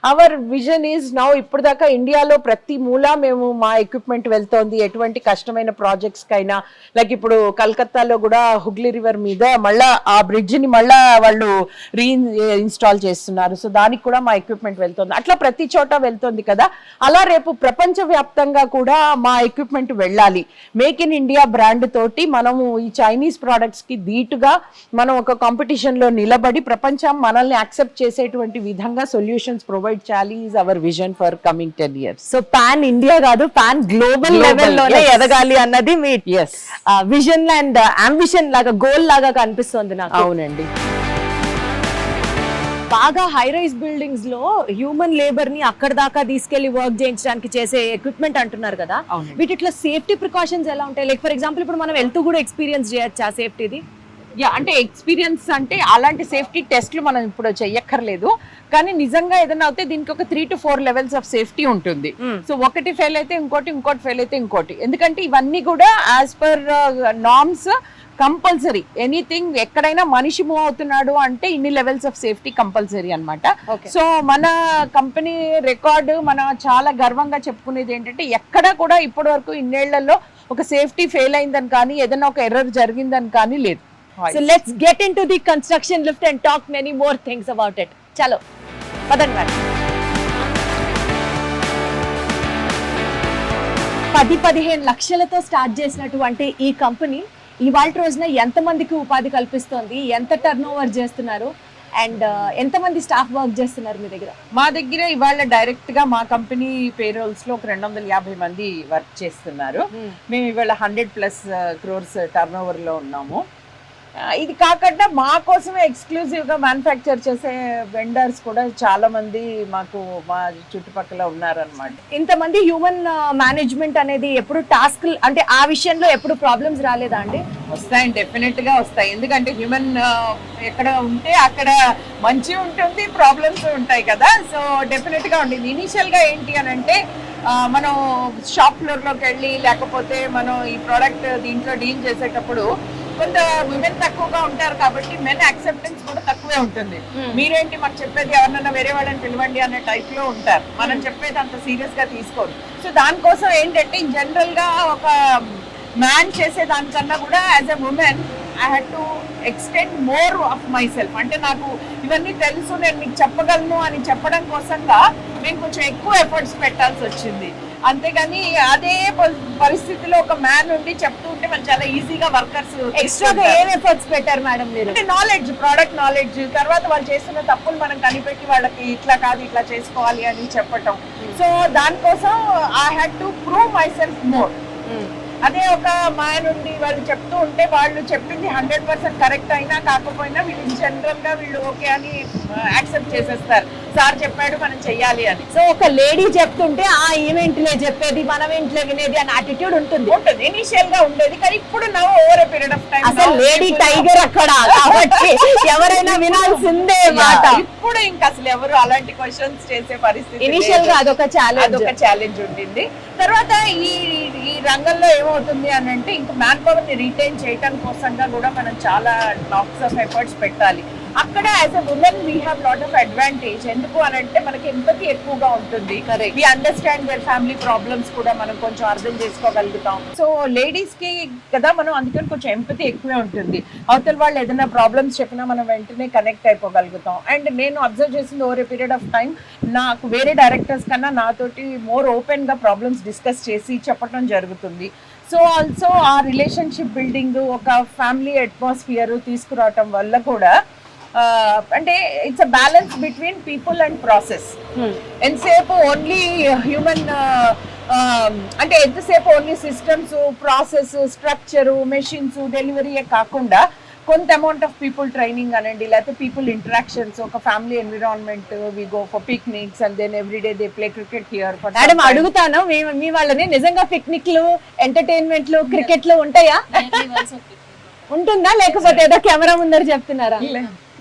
Our vision is now, ఇప్పుడు దాకా ఇండియాలో ప్రతి మూల మేము మా ఎక్విప్మెంట్ వెళ్తోంది, ఎటువంటి కష్టమైన ప్రాజెక్ట్స్ కైనా. లైక్ ఇప్పుడు కలకత్తాలో కూడా హుగ్లీ రివర్ మీద మళ్ళా ఆ బ్రిడ్జ్ ని మళ్ళా వాళ్ళు ఇన్స్టాల్ చేస్తున్నారు, సో దానికి కూడా మా ఎక్విప్మెంట్ వెళ్తుంది. అట్లా ప్రతి చోట వెళ్తుంది కదా, అలా రేపు ప్రపంచ వ్యాప్తంగా కూడా మా ఎక్విప్మెంట్ వెళ్ళాలి. మేక్ ఇన్ ఇండియా బ్రాండ్ తోటి మనము ఈ చైనీస్ ప్రోడక్ట్స్ కి ధీటుగా మనం ఒక కాంపిటీషన్ లో నిలబడి ప్రపంచం మనల్ని యాక్సెప్ట్ చేసేటువంటి విధంగా సొల్యూషన్స్ ప్రొవైడ్ చేయాలి. Is our vision for coming 10 years. So pan India కాదు, పాన్ గ్లోబల్ లెవెల్ లోనే ఎదగాలి అన్నది మీ విజన్ అండ్ అంబిషన్ లాగా, గోల్ లాగా కనిపిస్తుంది నాకు. అవునండి. బాగా హై రైజ్ బిల్డింగ్స్ లో హ్యూమన్ లేబర్ ని అక్కడ దాకా తీసుకెళ్లి వర్క్ చేయించడానికి చేసే ఎక్విప్మెంట్ అంటున్నారు కదా, వీటిలో సేఫ్టీ ప్రికాషన్స్ ఎలా ఉంటాయి? లైక్ ఫర్ ఎగ్జాంపుల్ ఇప్పుడు మనం వెళ్తూ కూడా ఎక్స్పీరియన్స్ చేయొచ్చు ఆ సేఫ్టీది? యా, అంటే ఎక్స్పీరియన్స్ అంటే అలాంటి సేఫ్టీ టెస్ట్లు మనం ఇప్పుడు చెయ్యక్కర్లేదు, కానీ నిజంగా ఏదైనా అవుతే దీనికి ఒక 3 to 4 levels ఆఫ్ సేఫ్టీ ఉంటుంది. సో ఒకటి ఫెయిల్ అయితే ఇంకోటి ఫెయిల్ అయితే ఇంకోటి, ఎందుకంటే ఇవన్నీ కూడా as per norms compulsory. Anything ఎక్కడైనా మనిషి మూవ్ అవుతున్నాడు అంటే ఇన్ని లెవెల్స్ ఆఫ్ సేఫ్టీ కంపల్సరీ అనమాట. సో మన కంపెనీ రికార్డు మనం చాలా గర్వంగా చెప్పుకునేది ఏంటంటే ఎక్కడ కూడా ఇప్పటి వరకు ఇన్నేళ్లలో ఒక సేఫ్టీ ఫెయిల్ అయిందని కానీ ఏదైనా ఒక ఎర్రర్ జరిగిందని కానీ లేదు. So let's get into the construction lift and talk many more things about it. Chalo, padan madam. 10-15 లక్షలతో స్టార్ట్ చేసినటువంటి ఈ కంపెనీ ఇవాళ రోజున ఎంతమందికి ఉపాధి కల్పిస్తోంది, ఎంత టర్న్ ఓవర్ చేస్తున్నారు, అండ్ ఎంతమంది స్టాఫ్ వర్క్ చేస్తున్నారు మీ దగ్గర? మా దగ్గర ఇవాళ డైరెక్ట్ గా మా కంపెనీ పేరోల్స్ లో ఒక 250 మంది వర్క్ చేస్తున్నారు. మేము ఇవాళ 100+ crores టర్న్ ఓవర్ లో ఉన్నాము. ఇది కాకుండా మా కోసమే ఎక్స్క్లూజివ్ గా మ్యానుఫ్యాక్చర్ చేసే వెండర్స్ కూడా చాలా మంది మాకు మా చుట్టుపక్కల ఉన్నారనమాట. ఇంతమంది హ్యూమన్ మేనేజ్మెంట్ అనేది ఎప్పుడు టాస్క్, అంటే ఆ విషయంలో ఎప్పుడు ప్రాబ్లమ్స్ రాలేదా అండి? వస్తాయి, డెఫినెట్ గా వస్తాయి. ఎందుకంటే హ్యూమన్ ఎక్కడ ఉంటే అక్కడ మంచి ఉంటుంది, ప్రాబ్లమ్స్ ఉంటాయి కదా. సో డెఫినెట్ గా ఉంటుంది. ఇనీషియల్ గా ఏంటి అని అంటే మనం షాప్ ఫ్లోర్ లోకి వెళ్ళి, లేకపోతే మనం ఈ ప్రోడక్ట్ దీంట్లో డీల్ చేసేటప్పుడు కొంత విమెన్ తక్కువగా ఉంటారు కాబట్టి మెన్ యాక్సెప్టెన్స్ కూడా తక్కువే ఉంటుంది. మీరేంటి మాకు చెప్పేది, ఎవరినైనా వేరే వాళ్ళని పిలవండి అనే టైప్ లో ఉంటారు. మనం చెప్పేది అంత సీరియస్ గా తీసుకోరు. సో దానికోసం ఏంటంటే జనరల్ గా ఒక మ్యాన్ చేసే దానికన్నా కూడా as a women I had to extend more of my self. అంటే నాకు ఇవన్నీ తెలుసు, నేను మీకు చెప్పగలను అని చెప్పడం కోసంగా నేను కొంచెం ఎక్కువ ఎఫర్ట్స్ పెట్టాల్సి వచ్చింది. అంతేగాని అదే పరిస్థితిలో ఒక మ్యాన్ ఉండి చెప్తూ ఉంటే మనం చాలా ఈజీగా వర్కర్స్ ఎక్స్ట్రాగా ఏం ఎఫర్ట్స్ పెట్టారు మేడం మీరు? అంటే నాలెడ్జ్, ప్రోడక్ట్ నాలెడ్జ్, తర్వాత వాళ్ళు చేస్తున్న తప్పులు మనం కనిపెట్టి వాళ్ళకి ఇట్లా కాదు ఇట్లా చేసుకోవాలి అని చెప్పటం. సో దానికోసం I had to prove my self more. అదే ఒక మ్యాన్ ఉండి వాళ్ళు చెప్తూ ఉంటే వాళ్ళు చెప్పింది 100% కరెక్ట్ అయినా కాకపోయినా వీళ్ళు జనరల్ గా వీళ్ళు ఓకే అని యాక్సెప్ట్ చేసేస్తారు. సార్ చెప్పాడు మనం చెయ్యాలి అని. సో ఒక లేడీ చెప్తుంటే ఆ ఈవెంట్లే చెప్పేది మనం ఇంట్లో వినేది అని యాటిట్యూడ్ ఉంటుంది. ఇనిషియల్ గా ఉండేది, కానీ ఇప్పుడు నా ఓవర్ పీరియడ్ ఆఫ్ టైం అసలు లేడీ టైగర్ అక్కడ కాబట్టి ఎవరైనా వినాల్సిందే మాట. ఇప్పుడు ఇంకా అసలు ఎవరు అలాంటి క్వశ్చన్స్ చేసే పరిస్థితి. ఇనిషియల్ గా అదొక ఛాలెంజ్ ఉండింది. తర్వాత ఈ రంగంలో ఏమవుతుంది అని అంటే ఇంకా మ్యాన్ పవర్ ని రిటైన్ చేయడం కోసంగా కూడా మనం చాలా లాట్స్ ఆఫ్ ఎఫర్ట్స్ పెట్టాలి. అక్కడ as a women we have lot of advantage. ఎందుకు అని అంటే మనకి ఎంపతి ఎక్కువగా ఉంటుంది. We understand their family problems కూడా మనం కొంచెం అర్థం చేసుకోగలుగుతాం. సో లేడీస్ కి కదా మనం అందుకని కొంచెం ఎంపతి ఎక్కువే ఉంటుంది. అవతల వాళ్ళు ఏదైనా ప్రాబ్లమ్స్ చెప్పినా మనం వెంటనే కనెక్ట్ అయిపోగలుగుతాం. అండ్ నేను అబ్జర్వ్ చేసింది over a period of time నాకు వేరే డైరెక్టర్స్ కన్నా నాతోటి మోర్ ఓపెన్ గా ప్రాబ్లమ్స్ డిస్కస్ చేసి చెప్పడం జరుగుతుంది. సో ఆల్సో ఆ రిలేషన్షిప్ బిల్డింగ్, ఒక ఫ్యామిలీ అట్మాస్ఫియర్ తీసుకురావటం వల్ల కూడా అంటే it's a balance between people and process. ఎంతసేపు ఓన్లీ హ్యూమన్ అంటే ఎంతసేపు only systems, process, structure, machines, డెలివరీయే కాకుండా కొంత అమౌంట్ ఆఫ్ పీపుల్ ట్రైనింగ్ అనండి, లేకపోతే పీపుల్ ఇంటరాక్షన్స్, ఒక family environment, we go for picnics and then every day they play cricket here. Madam అడుగుతాను, మీ వాళ్ళని నిజంగా పిక్నిక్లు, ఎంటర్టైన్మెంట్లు, క్రికెట్లు ఉంటాయా? ఉంటుందా లేకపోతే ఏదో కెమెరా ముందర చెప్తున్నారా?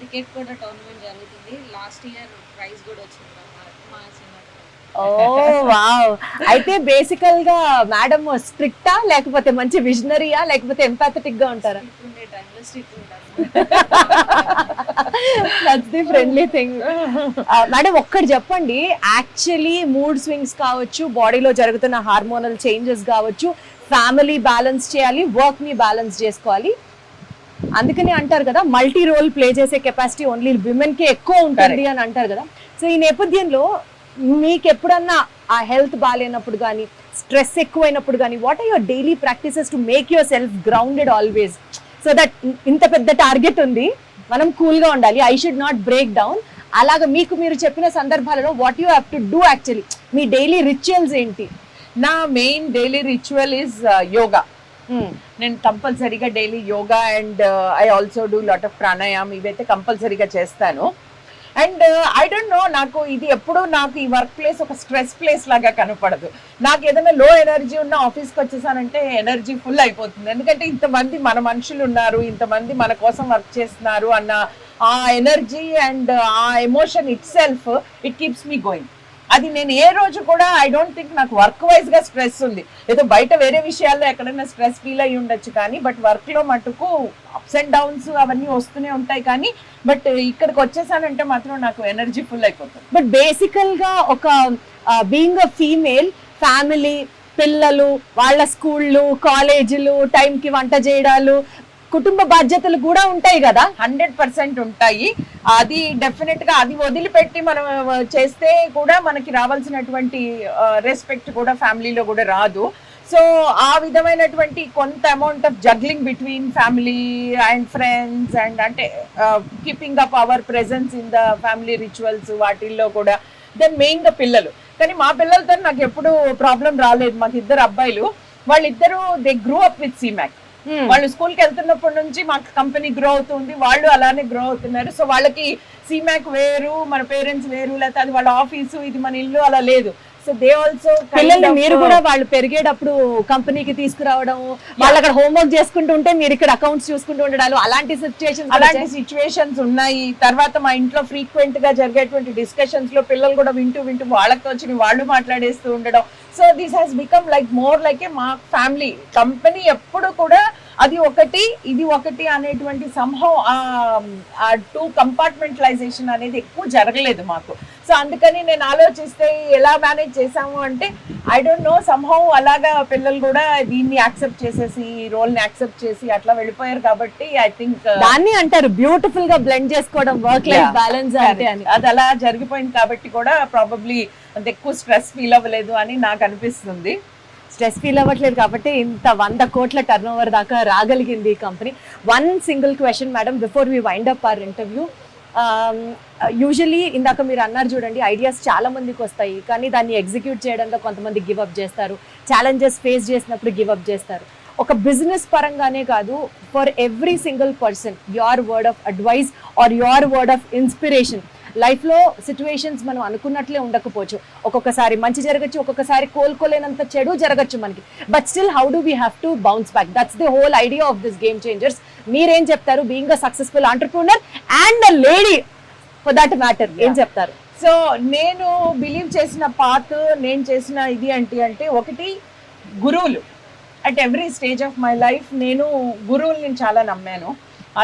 క్రికెట్ కూడా టోర్నమెంట్ జరుగుతుంది. లాస్ట్ ఇయర్ ప్రైజ్ కూడా వచ్చింది మా సినిమా. ఓ వావ్. అయితే బేసికల్ గా మేడం స్ట్రిక్టా లేకపోతే మంచి విజనరీయా లేకపోతే ఎంపాథెటిక్ గా ఉంటారా? ఉండే టైంలో స్ట్రిక్ట్ ఉంటారు. That's the friendly thing. Madam ఒక్కటి చెప్పండి, యాక్చువల్లీ మూడ్ స్వింగ్స్ కావచ్చు, బాడీలో జరుగుతున్న హార్మోనల్ చేంజెస్ కావచ్చు, ఫ్యామిలీ బ్యాలెన్స్ చేయాలి, వర్క్ ని బ్యాలెన్స్ చేసుకోవాలి. అందుకని అంటారు కదా మల్టీ రోల్ ప్లే చేసే కెపాసిటీ ఓన్లీ విమెన్ కి ఎక్కువ ఉంటుంది అని అంటారు కదా. సో ఈ నేపథ్యంలో మీకు ఎప్పుడన్నా ఆ హెల్త్ బాగాలేనప్పుడు కానీ, స్ట్రెస్ ఎక్కువైనప్పుడు కానీ, what are your daily practices to make your self grounded always, so that ఇంత పెద్ద టార్గెట్ ఉంది, మనం కూల్ గా ఉండాలి, I should not break down, అలాగా మీకు మీరు చెప్పిన సందర్భాలలో what you have to do actually, మీ డైలీ రిచువల్స్ ఏంటి? నా main daily ritual is yoga. నేను కంపల్సరీగా daily yoga and I also do lot of pranayama, ఇవైతే కంపల్సరీగా చేస్తాను. అండ్ ఐ డోంట్ నో, నాకు ఇది ఎప్పుడు నాకు ఈ వర్క్ ప్లేస్ ఒక స్ట్రెస్ ప్లేస్ లాగా కనపడదు. నాకు ఏదైనా లో ఎనర్జీ ఉన్న ఆఫీస్కి వచ్చేసానంటే ఎనర్జీ ఫుల్ అయిపోతుంది. ఎందుకంటే ఇంతమంది మన మనుషులు ఉన్నారు, ఇంతమంది మన కోసం వర్క్ చేస్తున్నారు అన్న ఆ ఎనర్జీ అండ్ ఆ emotion it self it keeps me going. అది నేను ఏ రోజు కూడా ఐ డోంట్ థింక్ నాకు వర్క్ వైజ్ గా స్ట్రెస్ ఉంది. ఏదో బయట వేరే విషయాల్లో ఎక్కడైనా స్ట్రెస్ ఫీల్ అయ్యి ఉండొచ్చు, కానీ బట్ వర్క్ లో మటుకు అప్స్ అండ్ డౌన్స్ అవన్నీ వస్తూనే ఉంటాయి. కానీ బట్ ఇక్కడికి వచ్చేసానంటే మాత్రం నాకు ఎనర్జీ ఫుల్ అయిపోతుంది. బట్ బేసికల్ గా ఒక బీయింగ్ అ ఫీమేల్, ఫ్యామిలీ, పిల్లలు, వాళ్ళ స్కూళ్ళు, కాలేజీలు, టైంకి వంట చేయడాలు, కుటుంబ బాధ్యతలు కూడా ఉంటాయి కదా. 100% ఉంటాయి. అది డెఫినెట్ గా అది వదిలిపెట్టి మనం చేస్తే కూడా మనకి రావాల్సినటువంటి రెస్పెక్ట్ కూడా ఫ్యామిలీలో కూడా రాదు. సో ఆ విధమైనటువంటి కొంత amount of juggling between family and friends and అంటే keeping up our presence in the family rituals, వాటిల్లో కూడా. దెన్ మెయిన్ గా పిల్లలు, కానీ మా పిల్లలతో నాకు ఎప్పుడు ప్రాబ్లం రాలేదు. మాకు 2 అబ్బాయిలు, వాళ్ళిద్దరూ దే గ్రూ అప్ విత్ సిమాక్. వాళ్ళు స్కూల్కి వెళ్తున్నప్పటి నుంచి మాకు కంపెనీ గ్రో అవుతుంది, వాళ్ళు అలానే గ్రో అవుతున్నారు. సో వాళ్ళకి సిమాక్ వేరు, మన పేరెంట్స్ వేరు, లేకపోతే అది వాళ్ళ ఆఫీసు, ఇది మన ఇల్లు అలా లేదు. సో దే ఆల్సో పిల్లల్ని మీరు కూడా వాళ్ళు పెరిగేటప్పుడు కంపెనీకి తీసుకురావడం, వాళ్ళు అక్కడ హోంవర్క్ చేసుకుంటూ ఉంటే మీరు ఇక్కడ అకౌంట్స్ చూసుకుంటూ ఉండడాలు, అలాంటి సిచ్యువేషన్స్ ఉన్నాయి. తర్వాత మా ఇంట్లో ఫ్రీక్వెంట్ గా జరిగేటువంటి డిస్కషన్స్ లో పిల్లలు కూడా వింటూ వాళ్ళతో వచ్చి వాళ్ళు మాట్లాడేస్తూ ఉండడం. So this has become like more like ఏ మా ఫ్యామిలీ. కంపెనీ ఎప్పుడు కూడా అది ఒకటి ఇది ఒకటి అనేటువంటి సంభవం ఆ టూ కంపార్ట్మెంటలైజేషన్ అనేది ఎక్కువ జరగలేదు మాకు. సో అందుకని నేను ఆలోచిస్తే ఎలా మేనేజ్ చేసాము అంటే ఐ డోంట్ నో, సంభవం అలాగా పిల్లలు కూడా దీన్ని యాక్సెప్ట్ చేసేసి ఈ రోల్ ని యాక్సెప్ట్ చేసి అట్లా వెళ్ళిపోయారు. కాబట్టి ఐ థింక్ దాన్ని అంటారు బ్యూటిఫుల్ గా బ్లెండ్ చేసుకోవడం, వర్క్ లైఫ్ బ్యాలెన్స్ అంటే అని. అది అలా జరిగిపోయింది కాబట్టి కూడా ప్రాబబ్లీ అంత ఎక్కువ స్ట్రెస్ ఫీల్ అవ్వలేదు అని నాకు అనిపిస్తుంది. స్ట్రెస్ ఫీల్ అవ్వట్లేదు కాబట్టి ఇంత 100 కోట్ల టర్న్ ఓవర్ దాకా రాగలిగింది ఈ company. One single question madam before we wind up our interview. Usually ఇందాక మీరు అన్నారు చూడండి, ఐడియాస్ చాలా మందికి వస్తాయి కానీ దాన్ని ఎగ్జిక్యూట్ చేయడంలో కొంతమంది గివ్ అప్ చేస్తారు, ఛాలెంజెస్ ఫేస్ చేసినప్పుడు గివ్ అప్ చేస్తారు. ఒక బిజినెస్ పరంగానే కాదు, for every single person your word of advice are your word of inspiration. లైఫ్లో సిచ్యువేషన్స్ మనం అనుకున్నట్లే ఉండకపోవచ్చు, ఒక్కొక్కసారి మంచి జరగచ్చు, ఒక్కొక్కసారి కోలుకోలేనంత చెడు జరగచ్చు మనకి. But still how do we have to bounce back? That's the whole idea of this game changers. మీరేం చెప్తారు being a successful entrepreneur and a lady for that matter, ఏం చెప్తారు? సో నేను బిలీవ్ చేసిన పాత్, నేను చేసిన ఇది ఏంటి అంటే, ఒకటి గురువులు. At every stage of my life నేను గురువుల్ని చాలా నమ్మాను.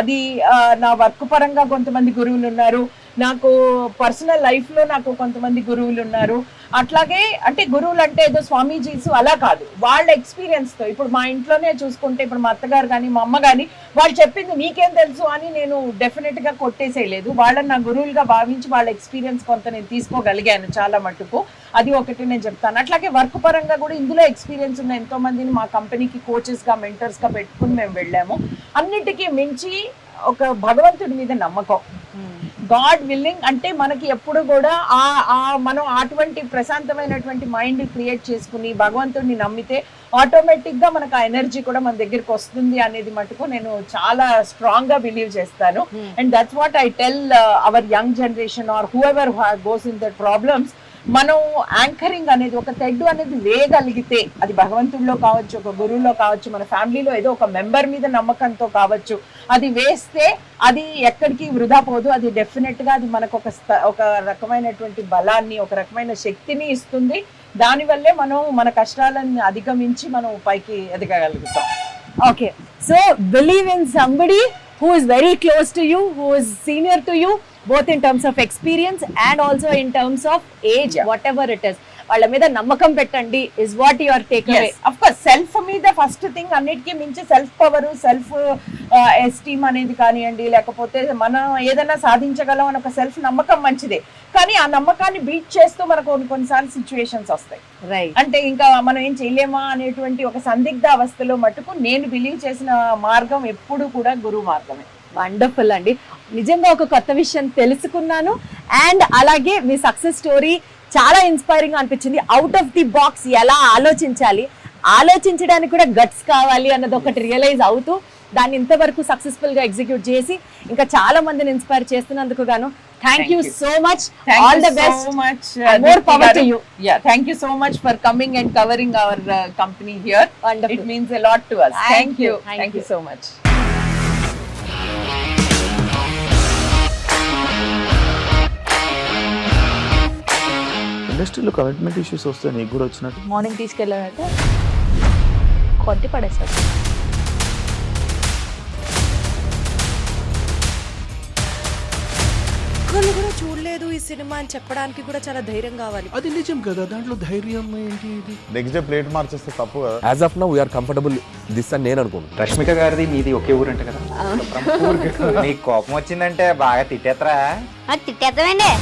అది నా వర్క్ పరంగా కొంతమంది గురువులు ఉన్నారు, నాకు పర్సనల్ లైఫ్లో నాకు కొంతమంది గురువులు ఉన్నారు. అట్లాగే అంటే గురువులు అంటే ఏదో స్వామీజీస్ అలా కాదు, వాళ్ళ ఎక్స్పీరియన్స్తో. ఇప్పుడు మా ఇంట్లోనే చూసుకుంటే ఇప్పుడు మా అత్తగారు కానీ మా అమ్మ కానీ వాళ్ళు చెప్పింది నీకేం తెలుసు అని నేను డెఫినెట్గా కొట్టేసేయలేదు. వాళ్ళని నా గురువులుగా భావించి వాళ్ళ ఎక్స్పీరియన్స్ కొంత నేను తీసుకోగలిగాను చాలా మటుకు. అది ఒకటి నేను చెప్తాను. అట్లాగే వర్క్ పరంగా కూడా ఇందులో ఎక్స్పీరియన్స్ ఉన్న ఎంతో మందిని మా కంపెనీకి కోచెస్గా మెంటర్స్గా పెట్టుకుని మేము వెళ్ళాము. అన్నిటికీ మించి ఒక భగవంతుడి మీద నమ్మకం, గాడ్ విల్లింగ్. అంటే మనకి ఎప్పుడు కూడా మనం అటువంటి ప్రశాంతమైనటువంటి మైండ్ క్రియేట్ చేసుకుని భగవంతుడిని నమ్మితే ఆటోమేటిక్గా మనకు ఆ ఎనర్జీ కూడా మన దగ్గరికి వస్తుంది అనేది మటుకు నేను చాలా స్ట్రాంగ్గా బిలీవ్ చేస్తాను. And that's what I tell our young generation or whoever goes in that problems. మనం యాంకరింగ్ అనేది, ఒక తెడ్డు అనేది వేయగలిగితే, అది భగవంతుడిలో కావచ్చు, ఒక గురువులో కావచ్చు, మన ఫ్యామిలీలో ఏదో ఒక మెంబర్ మీద నమ్మకంతో కావచ్చు, అది వేస్తే అది ఎక్కడికి వృధా పోదు. అది డెఫినెట్గా అది మనకు ఒక రకమైనటువంటి బలాన్ని, ఒక రకమైన శక్తిని ఇస్తుంది. దానివల్లే మనం మన కష్టాలను అధిగమించి మనం పైకి ఎదగగలుగుతాం. Okay, so believe in somebody who is very close to you, who is senior to you, both in terms of experience and also in terms of age, whatever it is. వాళ్ళ మీద నమ్మకం పెట్టండి is what your takeaway. Of course, self మీద first thing, అన్నిటికీ మించి self power, self esteem అనేది కానివ్వండి, లేకపోతే మనం ఏదైనా సాధించగలం అని ఒక సెల్ఫ్ నమ్మకం మంచిదే. కానీ ఆ నమ్మకాన్ని బీట్ చేస్తూ మనకు కొన్నిసార్లు సిచ్యువేషన్స్ వస్తాయి, రైట్? అంటే ఇంకా మనం ఏం చేయలేమా అనేటువంటి ఒక సందిగ్ధ అవస్థలో మటుకు నేను బిలీవ్ చేసిన మార్గం ఎప్పుడు కూడా గురువు మార్గమే. వండర్ఫుల్ అండి, నిజంగా ఒక కొత్త విషయం తెలుసుకున్నాను. అండ్ అలాగే మీ సక్సెస్ స్టోరీ చాలా ఇన్స్పైరింగ్ అనిపించింది. అవుట్ ఆఫ్ ది బాక్స్ ఎలా ఆలోచించాలి, ఆలోచించడానికి కూడా గట్స్ కావాలి అన్నది ఒకటి రియలైజ్ అవుతూ దాన్ని ఇంతవరకు సక్సెస్ఫుల్ గా ఎగ్జిక్యూట్ చేసి ఇంకా చాలా మందిని ఇన్స్పైర్ చేస్తున్నందుకు గాను thank you so much. All the best, more power to you. Thank you so much for coming and covering our company here. Wonderful. It means a lot to us. Thank you. Thank you so much. ఇండస్ట్రీలో commitment issues వస్తే నీకు కూడా వచ్చినట్టు? Morning తీసుకెళ్ళాడంటే కొట్టి పడేస్తాడు. ఒక్కళ్ళు కూడా చూడలేదు ఈ సినిమా అని చెప్పడానికి కూడా చాలా ధైర్యం కావాలి. అది నిజం కదా, దాంట్లో ధైర్యం ఏంటి? ఇది నెక్స్ట్ డే ప్లేట్ మార్చేస్తే తప్పు కదా. As of now we're comfortable this అని నేను అనుకుంటున్నాను. రష్మిక గారిది మీది ఒకే ఊరంట కదా? నీకు కోపం వచ్చిందంటే బాగా తిట్టేత్తరా? తిట్టేద్దామండి.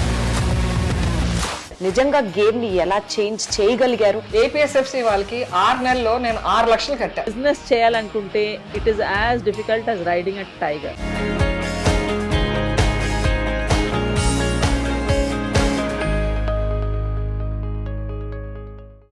నిజంగా గేమ్ ని ఎలా చేంజ్ చేయగలిగారు? ఏపీఎస్ఎఫ్సి వాళ్ళకి 6 నెలల్లో నేను 6 లక్షలు కట్టా. బిజినెస్ చేయాలనుకుంటే it is as difficult as riding a tiger.